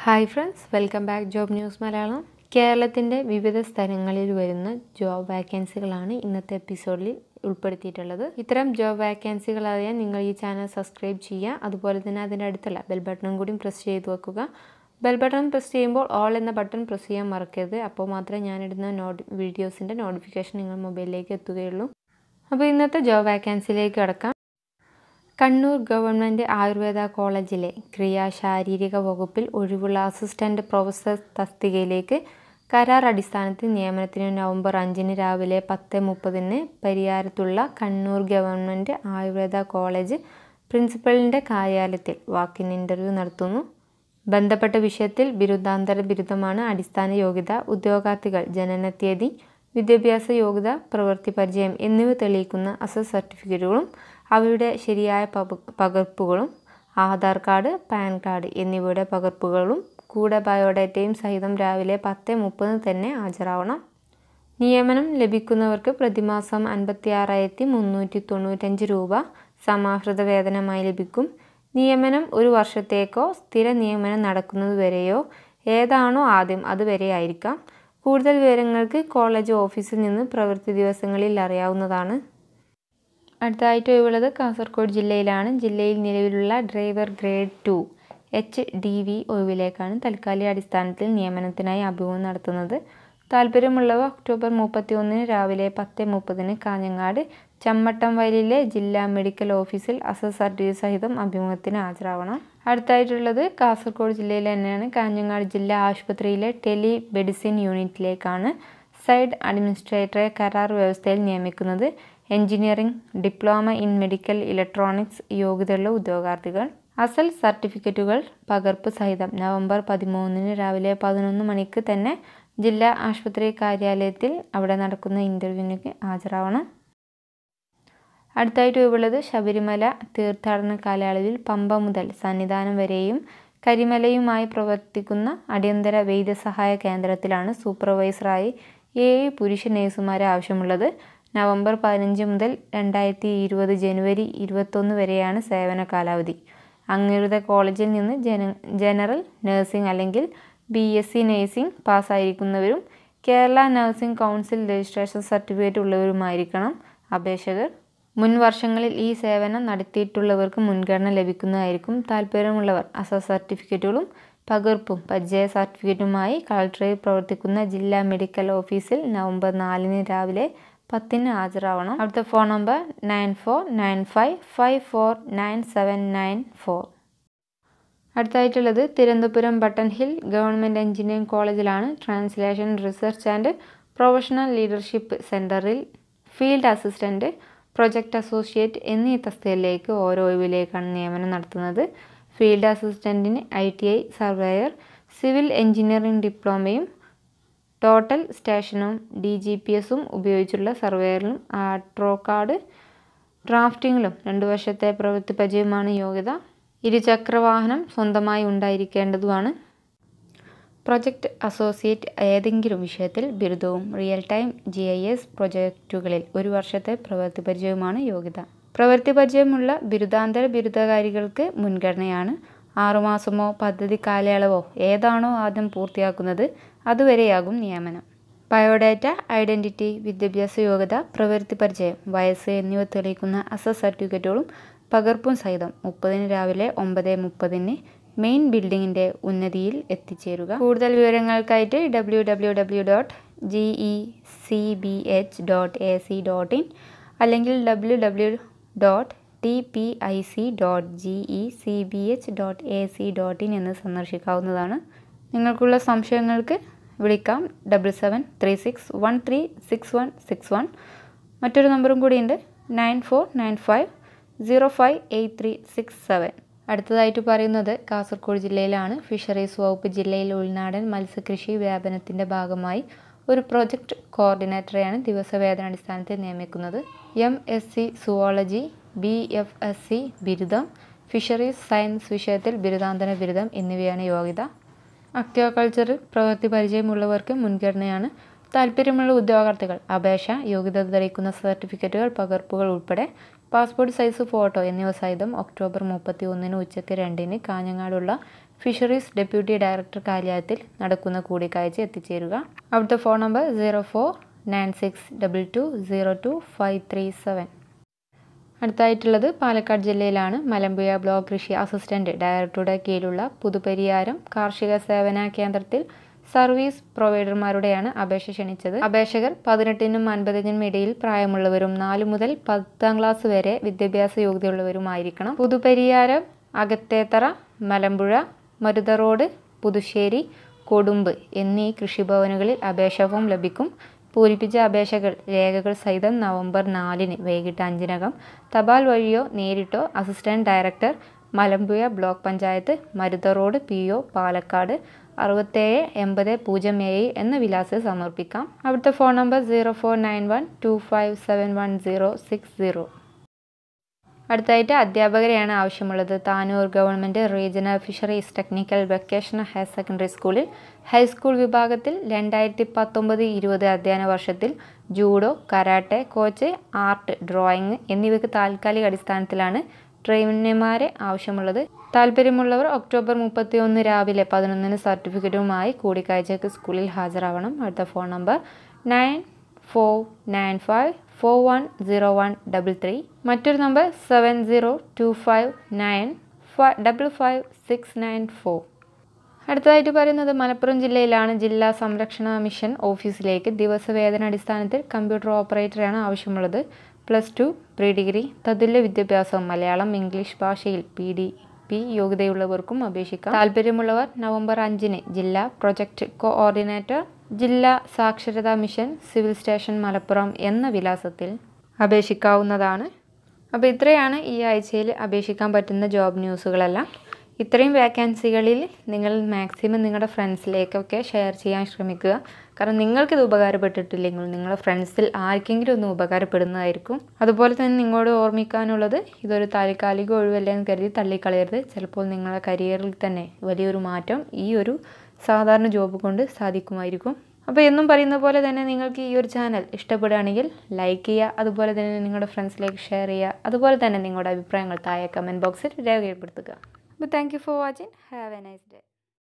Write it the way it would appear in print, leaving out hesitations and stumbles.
Hi friends, welcome back job news Malayalam. കേരളത്തിൻ്റെ വിവിധ സ്ഥലങ്ങളിൽ വരുന്ന ജോബ് വാക്കൻസികളാണ് ഇന്നത്തെ എപ്പിസോഡിൽ ഉൾപ്പെടുത്തിയിട്ടുള്ളത്. ഇത്തരം ജോബ് വാക്കൻസികൾ അറിയാൻ നിങ്ങൾ ഈ ചാനൽ സബ്സ്ക്രൈബ് ചെയ്യുക. അതുപോലെ തന്നെ അതിൻ്റെ അടുത്തുള്ള ബെൽ ബട്ടണും കൂടി പ്രസ് ചെയ്ത് വെക്കുക. ബെൽ ബട്ടൺ പ്രസ് ചെയ്യുമ്പോൾ ഓൾ എന്ന ബട്ടൺ പ്രസ് ചെയ്യാൻ മറക്കരുത്. അപ്പോൾ മാത്രമേ ഞാനിടുന്ന വീഡിയോസിൻ്റെ നോട്ടിഫിക്കേഷൻ നിങ്ങൾ മൊബൈലിലേക്ക് എത്തുകയുള്ളൂ. അപ്പോൾ ഇന്നത്തെ ജോബ് വാക്കൻസിയിലേക്ക് കടക്കാം. കണ്ണൂർ ഗവൺമെൻറ് ആയുർവേദ കോളേജിലെ ക്രിയാശാരീരിക വകുപ്പിൽ ഒഴിവുള്ള അസിസ്റ്റൻ്റ് പ്രൊഫസർ തസ്തികയിലേക്ക് കരാർ അടിസ്ഥാനത്തിൽ നിയമനത്തിന് നവംബർ 5 രാവിലെ 10:30 പരിയാരത്തുള്ള കണ്ണൂർ ഗവൺമെൻറ് ആയുർവേദ കോളേജ് പ്രിൻസിപ്പലിൻ്റെ കാര്യാലയത്തിൽ വാക്കിൻ ഇൻ്റർവ്യൂ നടത്തുന്നു. ബന്ധപ്പെട്ട വിഷയത്തിൽ ബിരുദാന്തര ബിരുദമാണ് അടിസ്ഥാന യോഗ്യത. ഉദ്യോഗാർത്ഥികൾ ജനനത്തീയതി, വിദ്യാഭ്യാസ യോഗ്യത, പ്രവൃത്തി പരിചയം എന്നിവ തെളിയിക്കുന്ന അസൽ സർട്ടിഫിക്കറ്റുകളും അവയുടെ ശരിയായ പകർപ്പുകളും, ആധാർ കാർഡ്, പാൻ കാർഡ് എന്നിവയുടെ പകർപ്പുകളും കൂടെ ബയോഡാറ്റയും സഹിതം രാവിലെ 10:30 തന്നെ ഹാജരാവണം. നിയമനം ലഭിക്കുന്നവർക്ക് പ്രതിമാസം 56,395 രൂപ സമാഹൃത വേതനമായി ലഭിക്കും. നിയമനം ഒരു വർഷത്തേക്കോ സ്ഥിര നിയമനം നടക്കുന്നതുവരെയോ ഏതാണോ ആദ്യം അതുവരെ ആയിരിക്കാം. കൂടുതൽ വിവരങ്ങൾക്ക് കോളേജ് ഓഫീസിൽ നിന്ന് പ്രവൃത്തി ദിവസങ്ങളിൽ അറിയാവുന്നതാണ്. അടുത്തതായിട്ട് ഉള്ളത് കാസർഗോഡ് ജില്ലയിലാണ്. ജില്ലയിൽ നിലവിലുള്ള ഡ്രൈവർ ഗ്രേഡ് 2 HDV ഒഴിവിലേക്കാണ് താൽക്കാലിക അടിസ്ഥാനത്തിൽ നിയമനത്തിനായി അഭിമുഖം നടത്തുന്നത്. താല്പര്യമുള്ളവ ഒക്ടോബർ 31 രാവിലെ 10:30 കാഞ്ഞങ്ങാട് ചമ്മട്ടം വയലിലെ ജില്ലാ മെഡിക്കൽ ഓഫീസിൽ അസൽ സർട്ടിഫിക്കറ്റ് സഹിതം അഭിമുഖത്തിന് ഹാജരാവണം. അടുത്തായിട്ടുള്ളത് കാസർഗോഡ് ജില്ലയിൽ തന്നെയാണ്. കാഞ്ഞങ്ങാട് ജില്ലാ ആശുപത്രിയിലെ ടെലി മെഡിസിൻ യൂണിറ്റിലേക്കാണ് സൈഡ് അഡ്മിനിസ്ട്രേറ്ററെ കരാർ വ്യവസ്ഥയിൽ നിയമിക്കുന്നത്. Engineering, diploma in medical electronics യോഗ്യതയുള്ള ഉദ്യോഗാർത്ഥികൾ. അസൽ സർട്ടിഫിക്കറ്റുകൾ പകർപ്പ് സഹിതം നവംബർ 13 രാവിലെ 11 മണിക്ക് തന്നെ ജില്ലാ ആശുപത്രി കാര്യാലയത്തിൽ അവിടെ നടക്കുന്ന ഇൻ്റർവ്യൂവിന് ഹാജരാവണം. അടുത്തായിട്ട് ഉള്ളത് ശബരിമല തീർത്ഥാടന കാലയളവിൽ പമ്പ മുതൽ സന്നിധാനം വരെയും കരിമലയുമായി പ്രവർത്തിക്കുന്ന അടിയന്തര വൈദ്യസഹായ കേന്ദ്രത്തിലാണ് സൂപ്പർവൈസറായി 7 പുരുഷ നഴ്സുമാരെ ആവശ്യമുള്ളത്. നവംബർ 15 മുതൽ 2020 ജനുവരി 21 വരെയാണ് സേവന കാലാവധി. അംഗീകൃത കോളേജിൽ നിന്ന് ജനറൽ നഴ്സിംഗ് അല്ലെങ്കിൽ BSc നഴ്സിംഗ് പാസ്സായിരിക്കുന്നവരും Kerala nursing council registration certificate ഉള്ളവരുമായിരിക്കണം അപേക്ഷകർ. മുൻ വർഷങ്ങളിൽ ഈ സേവനം നടത്തിയിട്ടുള്ളവർക്ക് മുൻഗണന ലഭിക്കുന്നതായിരിക്കും. താല്പര്യമുള്ളവർ അസൽ സർട്ടിഫിക്കറ്റുകളും പകർപ്പും പരിചയ സർട്ടിഫിക്കറ്റുമായി കളക്ടറേറ്റിൽ പ്രവർത്തിക്കുന്ന ജില്ലാ മെഡിക്കൽ ഓഫീസിൽ നവംബർ 4 രാവിലെ 10 ഹാജരാവണം. അടുത്ത ഫോൺ നമ്പർ 9495549794. അടുത്തായിട്ടുള്ളത് Thiruvananthapuram Barton Hill government engineering കോളേജിലാണ്. Translation, research and professional leadership സെൻറ്ററിൽ ഫീൽഡ് അസിസ്റ്റൻറ്റ്, പ്രൊജക്ട് അസോസിയേറ്റ് എന്നീ തസ്തികയിലേക്ക് ഓരോ ഒഴിവിലേക്കാണ് നിയമനം നടത്തുന്നത്. ഫീൽഡ് അസിസ്റ്റൻറ്റിന് ITI സർവേയർ, സിവിൽ എഞ്ചിനീയറിംഗ് ഡിപ്ലോമയും ടോട്ടൽ സ്റ്റേഷനും DGPSും ഉപയോഗിച്ചുള്ള സർവേയറിലും ആട്രോകാർഡ് ഡ്രാഫ്റ്റിങ്ങിലും 2 വർഷത്തെ പ്രവൃത്തി പരിചയമാണ് യോഗ്യത. ഇരുചക്രവാഹനം സ്വന്തമായി ഉണ്ടായിരിക്കേണ്ടതുമാണ്. പ്രൊജക്ട് അസോസിയേറ്റ് ഏതെങ്കിലും വിഷയത്തിൽ ബിരുദവും റിയൽ ടൈം GIS പ്രൊജക്റ്റുകളിൽ 1 വർഷത്തെ പ്രവൃത്തി പരിചയവുമാണ് യോഗ്യത. പ്രവൃത്തി പരിചയമുള്ള ബിരുദാന്തര ബിരുദധാരികൾക്ക് മുൻഗണനയാണ്. 6 മാസമോ പദ്ധതി കാലയളവോ ഏതാണോ ആദ്യം പൂർത്തിയാക്കുന്നത് അതുവരെയാകും നിയമനം. ബയോഡാറ്റ, ഐഡൻറ്റിറ്റി, വിദ്യാഭ്യാസ യോഗ്യത, പ്രവൃത്തി പരിചയം, വയസ്സ് എന്നിവ തെളിയിക്കുന്ന അസൽ സർട്ടിഫിക്കറ്റുകളും പകർപ്പും സഹിതം 30 രാവിലെ 9:30 മെയിൻ ബിൽഡിങ്ങിൻ്റെ ഉന്നതിയിൽ എത്തിച്ചേരുക. കൂടുതൽ വിവരങ്ങൾക്കായിട്ട് www.gecbh.ac.in അല്ലെങ്കിൽ www.tpic.gecbh.ac.in എന്ന് സന്ദർശിക്കാവുന്നതാണ്. നിങ്ങൾക്കുള്ള സംശയങ്ങൾക്ക് വിളിക്കാം 7736136161. മറ്റൊരു നമ്പറും കൂടിയുണ്ട് 9495058367. അടുത്തതായിട്ട് പറയുന്നത് കാസർഗോഡ് ജില്ലയിലാണ്. ഫിഷറീസ് വകുപ്പ് ജില്ലയിൽ ഉൾനാടൻ മത്സ്യകൃഷി വ്യാപനത്തിൻ്റെ ഭാഗമായി ഒരു പ്രൊജക്ട് കോർഡിനേറ്ററെയാണ് ദിവസവേതനാടിസ്ഥാനത്തിൽ നിയമിക്കുന്നത്. MSc സുവോളജി, BFSc ബിരുദം, ഫിഷറീസ് സയൻസ് വിഷയത്തിൽ ബിരുദാന്തര ബിരുദം എന്നിവയാണ് യോഗ്യത. അക്വാകൾച്ചറിൽ പ്രവൃത്തി പരിചയമുള്ളവർക്ക് മുൻഗണനയാണ്. താല്പര്യമുള്ള ഉദ്യോഗാർത്ഥികൾ അപേക്ഷ, യോഗ്യത തെളിയിക്കുന്ന സർട്ടിഫിക്കറ്റുകൾ, പകർപ്പുകൾ ഉൾപ്പെടെ പാസ്പോർട്ട് സൈസ് ഫോട്ടോ എന്നിവ സഹിതം ഒക്ടോബർ 31 ഉച്ചയ്ക്ക് 2 കാഞ്ഞങ്ങാടുള്ള ഫിഷറീസ് ഡെപ്യൂട്ടി ഡയറക്ടർ കാര്യാലയത്തിൽ നടക്കുന്ന കൂടിക്കാഴ്ച എത്തിച്ചേരുക. അവിടുത്തെ ഫോൺ നമ്പർ 049622022537. അടുത്തായിട്ടുള്ളത് പാലക്കാട് ജില്ലയിലാണ്. മലമ്പുഴ ബ്ലോക്ക് കൃഷി അസിസ്റ്റന്റ് ഡയറക്ടറുടെ കീഴിലുള്ള പുതുപരിയാരം കാർഷിക സേവന കേന്ദ്രത്തിൽ സർവീസ് പ്രൊവൈഡർമാരുടെയാണ് അപേക്ഷ ക്ഷണിച്ചത്. അപേക്ഷകർ 18നും 50നും ഇടയിൽ പ്രായമുള്ളവരും 4 മുതൽ 10ാം ക്ലാസ് വരെ വിദ്യാഭ്യാസ യോഗ്യതയുള്ളവരുമായിരിക്കണം. പുതുപരിയാരം, അകത്തേത്തറ, മലമ്പുഴ, മരുത റോഡ്, പുതുശ്ശേരി, കൊടുമ്പ് എന്നീ കൃഷിഭവനുകളിൽ അപേക്ഷാ ഫോം ലഭിക്കും. പൂരിപ്പിച്ച അപേക്ഷകൾ രേഖകൾ സഹിതം നവംബർ 4 വൈകിട്ട് 5-നകം തപാൽ വഴിയോ നേരിട്ടോ assistant director, Malampuzha block panchayat, Marutha road, PO, Palakkad 678007 എന്ന വിലാസത്തിൽ സമർപ്പിക്കാം. അവിടുത്തെ ഫോൺ നമ്പർ 0491257160. അടുത്തായിട്ട് അധ്യാപകരെയാണ് ആവശ്യമുള്ളത്. Tanur government regional fisheries technical vocational higher secondary സ്കൂളിൽ ഹൈസ്കൂൾ വിഭാഗത്തിൽ 2019-20 അധ്യയന വർഷത്തിൽ judo, karate coach, art, drawing എന്നിവയ്ക്ക് താൽക്കാലിക അടിസ്ഥാനത്തിലാണ് ട്രെയിനർമാരെ ആവശ്യമുള്ളത്. താല്പര്യമുള്ളവർ ഒക്ടോബർ 31 രാവിലെ 11 സർട്ടിഫിക്കറ്റുമായി കൂടിക്കാഴ്ചയ്ക്ക് സ്കൂളിൽ ഹാജരാവണം. അടുത്ത ഫോൺ നമ്പർ 9495410133. മറ്റൊരു നമ്പർ 7025955694. അടുത്തതായിട്ട് പറയുന്നത് മലപ്പുറം ജില്ലയിലാണ്. ജില്ലാ സംരക്ഷണ മിഷൻ ഓഫീസിലേക്ക് ദിവസവേതന അടിസ്ഥാനത്തിൽ കമ്പ്യൂട്ടർ ഓപ്പറേറ്ററാണ് ആവശ്യമുള്ളത്. +2 പ്രീ ഡിഗ്രി തതുല്യ വിദ്യാഭ്യാസം മലയാളം ഇംഗ്ലീഷ് ഭാഷയിൽ PDP യോഗ്യതയുള്ളവർക്കും അപേക്ഷിക്കാം. താല്പര്യമുള്ളവർ നവംബർ 5 ജില്ലാ പ്രൊജക്ട് കോഓർഡിനേറ്റർ, ജില്ലാ സാക്ഷരതാ മിഷൻ, സിവിൽ സ്റ്റേഷൻ മലപ്പുറം എന്ന വിലാസത്തിൽ അപേക്ഷിക്കാവുന്നതാണ്. അപ്പോൾ ഇത്രയാണ് ഈ ആഴ്ചയിൽ അപേക്ഷിക്കാൻ പറ്റുന്ന ജോബ് ന്യൂസുകളെല്ലാം. ഇത്രയും വേക്കൻസികളിൽ നിങ്ങൾ മാക്സിമം നിങ്ങളുടെ ഫ്രണ്ട്സിലേക്കൊക്കെ ഷെയർ ചെയ്യാൻ ശ്രമിക്കുക. കാരണം നിങ്ങൾക്കിത് ഉപകാരപ്പെട്ടിട്ടില്ലെങ്കിൽ നിങ്ങളുടെ ഫ്രണ്ട്സിൽ ആർക്കെങ്കിലും ഒന്ന് ഉപകാരപ്പെടുന്നതായിരിക്കും. അതുപോലെ തന്നെ നിങ്ങളോട് ഓർമ്മിക്കാനുള്ളത്, ഇതൊരു താൽക്കാലിക ഒഴിവല്ലേ എന്ന് കരുതി തള്ളിക്കളയരുത്. ചിലപ്പോൾ നിങ്ങളുടെ കരിയറിൽ തന്നെ വലിയൊരു മാറ്റം ഈ ഒരു സാധാരണ ജോബ് കൊണ്ട് സാധിക്കുമായിരിക്കും. അപ്പോൾ എന്നും പറയുന്ന പോലെ തന്നെ നിങ്ങൾക്ക് ഈ ഒരു ചാനൽ ഇഷ്ടപ്പെടുകയാണെങ്കിൽ ലൈക്ക് ചെയ്യുക, അതുപോലെ തന്നെ നിങ്ങളുടെ ഫ്രണ്ട്സിലേക്ക് ഷെയർ ചെയ്യുക. അതുപോലെ തന്നെ നിങ്ങളുടെ അഭിപ്രായങ്ങൾ താഴെ കമൻറ്റ് ബോക്സിൽ രേഖപ്പെടുത്തുക. അപ്പോൾ thank you for watching. Have A nice day.